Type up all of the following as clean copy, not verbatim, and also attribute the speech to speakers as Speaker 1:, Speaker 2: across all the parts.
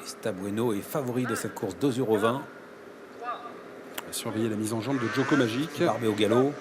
Speaker 1: Estabueno est favori de cette course 2,20 €.
Speaker 2: On va surveiller la mise en jambe de Joko Magic.
Speaker 1: Barbet au galop.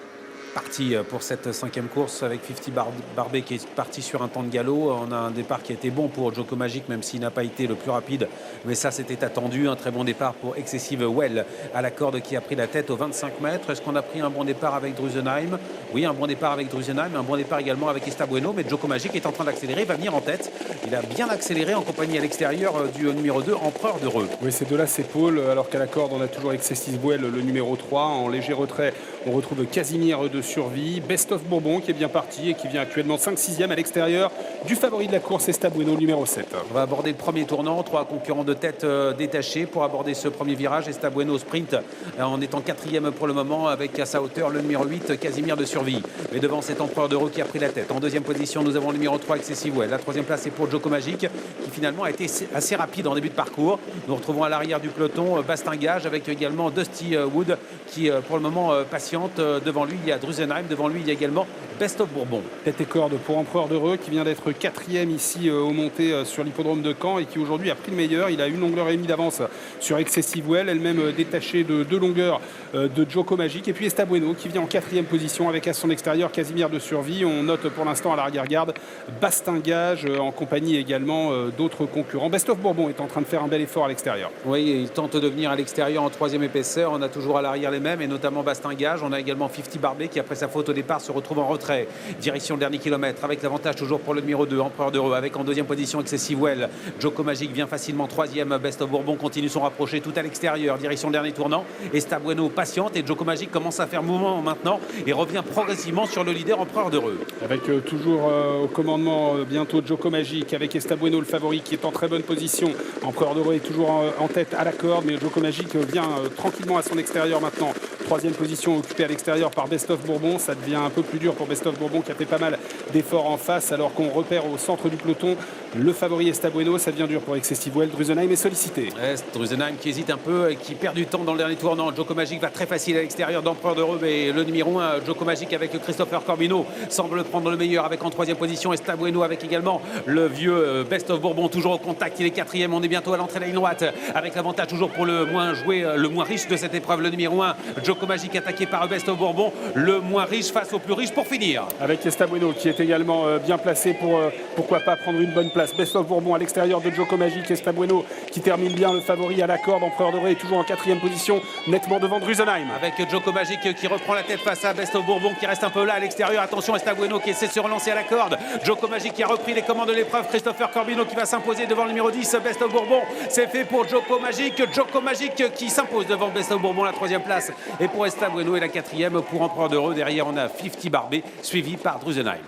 Speaker 1: Parti pour cette 5e course avec 50 Barbet qui est parti sur un temps de galop. On a un départ qui a été bon pour Joko Magic, même s'il n'a pas été le plus rapide. Mais ça, c'était attendu. Un très bon départ pour Excessive Well à la corde qui a pris la tête aux 25 mètres. Est-ce qu'on a pris un bon départ avec Drusenheim? Oui, un bon départ avec Drusenheim. Un bon départ également avec Estabueno. Mais Joko Magic est en train d'accélérer, va venir en tête. Il a bien accéléré en compagnie à l'extérieur du numéro 2, Empereur d'Heureux.
Speaker 2: Oui, ces deux-là s'épaulent. Alors qu'à la corde, on a toujours Excessive Well, le numéro 3. En léger retrait, on retrouve Casimir de Survie. Best of Bourbon qui est bien parti et qui vient actuellement 5-6e à l'extérieur du favori de la course, Estabueno, numéro 7.
Speaker 1: On va aborder le premier tournant. 3 concurrents de tête détachés pour aborder ce premier virage. Estabueno sprint en étant 4e pour le moment avec à sa hauteur le numéro 8, Casimir de Survie. Mais devant cet Empereur d'Heureux qui a pris la tête. En 2e position, nous avons le numéro 3, Excessive Well. La 3e place est pour Joko Magic qui finalement a été assez rapide en début de parcours. Nous retrouvons à l'arrière du peloton Bastingage avec également Dusty Wood qui pour le moment patiente. Devant lui, il y a Drusenheim. Devant lui, il y a également Best of Bourbon.
Speaker 2: Tête et corde pour Empereur d'Heureux qui vient d'être 4e ici aux montées sur l'hippodrome de Caen et qui aujourd'hui a pris le meilleur. Il a 1 longueur et demie d'avance sur Excessive Well, elle-même détachée de 2 longueurs de Joko Magic. Et puis Estabueno qui vient en 4e position avec à son extérieur Casimir de Survie. On note pour l'instant à l'arrière-garde Bastingage en compagnie également d'autres concurrents. Best of Bourbon est en train de faire un bel effort à l'extérieur.
Speaker 1: Oui, il tente de venir à l'extérieur en 3e épaisseur. On a toujours à l'arrière les mêmes et notamment Bastingage. On a également 50 Barbet qui après sa faute au départ se retrouve en retrait. Direction le dernier kilomètre avec l'avantage toujours pour le numéro 2, Empereur d'Heureux, avec en 2e position Excessive Well. Joko Magic vient facilement 3e. Best of Bourbon continue son rapproché tout à l'extérieur. Direction le dernier tournant. Estabueno patiente et Joko Magic commence à faire mouvement maintenant et revient progressivement sur le leader Empereur d'Heureux.
Speaker 2: Avec toujours au commandement bientôt Joko Magic avec Estabueno le favori qui est en très bonne position. Empereur d'Heureux est toujours en tête à la corde, mais Joko Magic vient tranquillement à son extérieur maintenant. 3e position occupée à l'extérieur par Best of Bourbon. Ça devient un peu plus dur pour Best of Bourbon qui a fait pas mal d'efforts en face alors qu'on repère au centre du peloton le favori Estabueno. Ça devient dur pour Excessive Well. Drusenheim est sollicité.
Speaker 1: Drusenheim qui hésite un peu et qui perd du temps dans le dernier tournant. Joko Magic va très facile à l'extérieur d'Empereur d'Heureux, mais le numéro 1, Joko Magic avec Christopher Corbino semble prendre le meilleur avec en 3e position Estabueno avec également le vieux Best of Bourbon toujours au contact. Il est 4e. On est bientôt à l'entrée de la ligne droite avec l'avantage toujours pour le moins joué, le moins riche de cette épreuve, le numéro 1, Joko Magic attaqué par Best of Bourbon, le moins riche face au plus riche pour finir.
Speaker 2: Avec Estabueno qui est également bien placé pour pourquoi pas prendre une bonne place. Best of Bourbon à l'extérieur de Joko Magic. Estabueno qui termine bien, le favori à la corde. Empereur d'Heureux est toujours en 4e position, nettement devant Drusenheim.
Speaker 1: Avec Joko Magic qui reprend la tête face à Best of Bourbon qui reste un peu là à l'extérieur. Attention Estabueno qui essaie de se relancer à la corde. Joko Magic qui a repris les commandes de l'épreuve. Christopher Corbino qui va s'imposer devant le numéro 10, Best of Bourbon. C'est fait pour Joko Magic. Joko Magic qui s'impose devant Best of Bourbon, la 3e place. Et pour Estabueno et la 4e pour Empereur d'Heureux. Derrière on a 50 Barbet suivi par Drusenheim.